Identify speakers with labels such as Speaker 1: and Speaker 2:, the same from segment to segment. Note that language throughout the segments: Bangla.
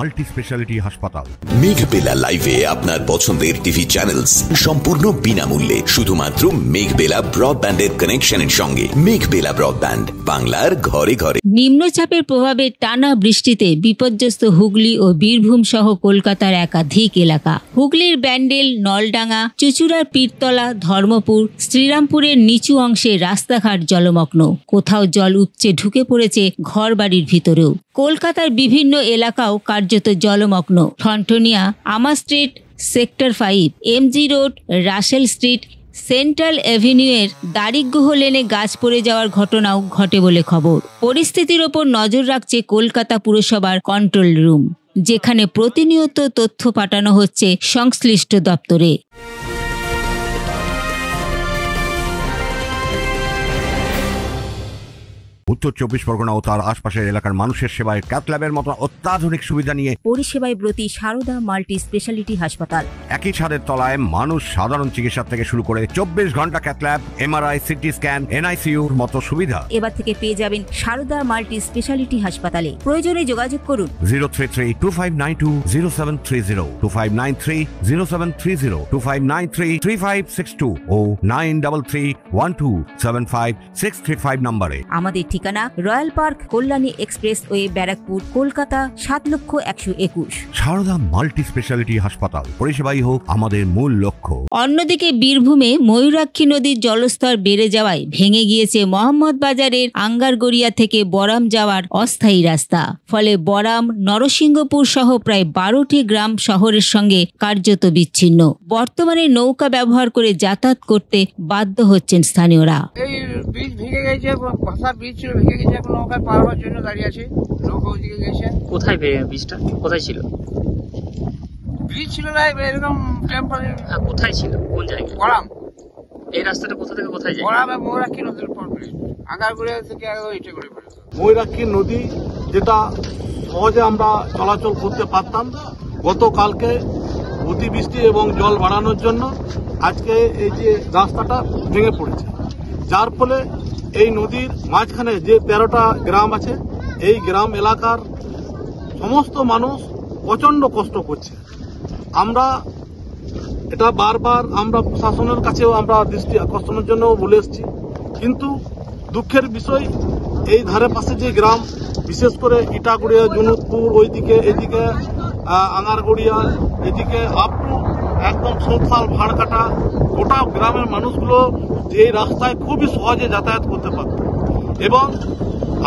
Speaker 1: মাল্টি স্পেশালিটি হাসপাতাল।
Speaker 2: মেঘবেলা লাইভে আপনার পছন্দের টিভি চ্যানেলস সম্পূর্ণ বিনামূল্যে, শুধুমাত্র মেঘবেলা ব্রডব্যান্ডের কানেকশনের সঙ্গে। মেঘবেলা ব্রডব্যান্ড, বাংলার ঘরে ঘরে।
Speaker 3: নিম্নচাপের প্রভাবে টানা বৃষ্টিতে বিপর্যস্ত হুগলি ও বীরভূম সহ কলকাতার একাধিক এলাকা। হুগলির ব্যান্ডেল, নলডাঙ্গা, চুচুড়ার পীরতলা, ধর্মপুর, শ্রীরামপুরের নিচু অংশে রাস্তাঘাট জলমগ্ন, কোথাও জল উপচে ঢুকে পড়েছে ঘরবাড়ির ভিতরেও। কলকাতার বিভিন্ন এলাকাও কার্যত জলমগ্ন। ফ্রন্টনিয়া, আমা স্ট্রিট, সেক্টর 5, MG road, Russell street, central অ্যাভিনিউয়ের দারিকগুহ লেনে গাছ পড়ে যাওয়ার ঘটনাও ঘটে বলে খবর। পরিস্থিতির ওপর নজর রাখছে কলকাতা পুরসভার কন্ট্রোল রুম, যেখানে প্রতিনিয়ত তথ্য পাঠানো হচ্ছে সংশ্লিষ্ট দপ্তরে।
Speaker 1: উত্তর 24 পরগনা ও তার আশপাশের এলাকার মানুষের সেবায় ক্যাথ ল্যাবের মতো অত্যাধুনিক সুবিধা নিয়ে
Speaker 3: পরিষেবায় ব্রতী সারদা মাল্টি স্পেশালিটি হাসপাতাল।
Speaker 1: একই ছাদের তলায় মানুষ সাধারণ চিকিৎসা থেকে শুরু করে 24 ঘন্টা cath lab, MRI, CT scan, এনআইসিইউর মতো সুবিধা
Speaker 3: এবার থেকে পেয়ে যাবেন সারদা মাল্টি স্পেশালিটি হাসপাতালে। প্রয়োজনে যোগাযোগ করুন
Speaker 1: 033-2592-0730, 2593-0730, 2593-3562 ও 9331275635 নম্বরে।
Speaker 3: আমাদের ঠিকানা royal park, Kalyani expressway, Barrackpore, Kolkata ৭,১২১।
Speaker 1: সারদা মাল্টি স্পেশালিটি হাসপাতাল, পরিষেবাই হোক আমাদের মূল লক্ষ্য।
Speaker 3: অন্যদিকে বীরভূমে ময়ূরাক্ষী নদীর জলস্তর বেড়ে যাওয়ায় ভেঙে গিয়েছে মোহাম্মদ বাজারের আঙ্গারগড়িয়া থেকে বরাম যাওয়ার অস্থায়ী রাস্তা। ফলে বরাম, নরসিংহপুর সহ প্রায় 12টি গ্রাম শহরের সঙ্গে কার্যত বিচ্ছিন্ন। বর্তমানে নৌকা ব্যবহার করে যাতায়াত করতে বাধ্য হচ্ছেন স্থানীয়রা।
Speaker 4: ব্রিজ ভেঙে গেছে, ভাষার ব্রিজ ছিল, ভেঙে গেছে, এখন নৌকায় পার হওয়ার জন্য দাঁড়িয়ে আছে। নৌকা ওদিকে গেছে।
Speaker 5: কোথায় ব্রিজটা কোথায় ছিল?
Speaker 4: ব্রিজ ছিল না এরকম টেম্পোরারি।
Speaker 5: কোথায় ছিল? কোন জায়গায়?
Speaker 4: বরাম।
Speaker 5: এই রাস্তাটা কোথা থেকে কোথায় যায়?
Speaker 4: বরামে ময়ূরাক্ষী নদীর উপর ব্রিজ, আঙ্গারগড়িয়া থেকে ইটে করে পড়ে।
Speaker 6: ময়ূরাক্ষী নদী যেটা সহজে আমরা চলাচল করতে পারতাম, গতকালকে অতিবৃষ্টি এবং জল বাড়ানোর জন্য আজকে এই যে রাস্তাটা ভেঙে পড়েছে, যার ফলে এই নদীর মাঝখানে যে 13টা গ্রাম আছে, এই গ্রাম এলাকার সমস্ত মানুষ প্রচন্ড কষ্ট করছে। আমরা এটা বারবার আমরা প্রশাসনের কাছেও আমরা দৃষ্টি আকর্ষণের জন্য বলে এসেছি, কিন্তু দুঃখের বিষয় এই ধারে পাশে যে গ্রাম, বিশেষ করে ইটাগুড়িয়া, জুনুদপুর, ওইদিকে এদিকে আঙ্গারগড়িয়া, এদিকে আপটু একদম সোনসাল, ভাড়কাটা, গোটা গ্রামের মানুষগুলো যে এই রাস্তায় খুবই সহজে যাতায়াত করতে পারত, এবং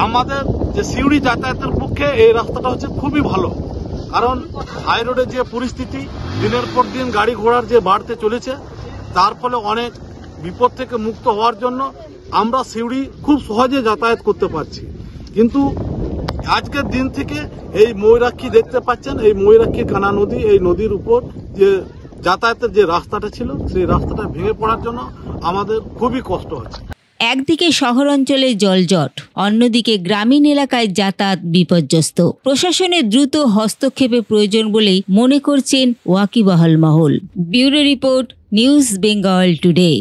Speaker 6: আমাদের যে সিউড়ি যাতায়াতের পক্ষে এই রাস্তাটা হচ্ছে খুবই ভালো। কারণ হাই রোডের যে পরিস্থিতি, দিনের পর দিন গাড়ি ঘোড়ার যে বাড়তে চলেছে, তার ফলে অনেক বিপদ থেকে মুক্ত হওয়ার জন্য আমরা সিউড়ি খুব সহজে যাতায়াত করতে পারছি। কিন্তু আজকের দিন থেকে এই ময়ূরাক্ষী দেখতে পাচ্ছেন, এই ময়ূরাক্ষী কানা নদী, এই নদীর উপর যে যাতায়াতের যে রাস্তাটা ছিল, সেই রাস্তাটা ভেঙে পড়ার জন্য আমাদের খুবই কষ্ট হচ্ছে।
Speaker 3: একদিকে শহর অঞ্চলে জলজট, অন্যদিকে গ্রামীণ এলাকায় যাতায়াত বিপর্যস্ত। প্রশাসনের দ্রুত হস্তক্ষেপের প্রয়োজন বলেই মনে করছেন ওয়াকিবহাল মহল। Bureau report, news Bengal today.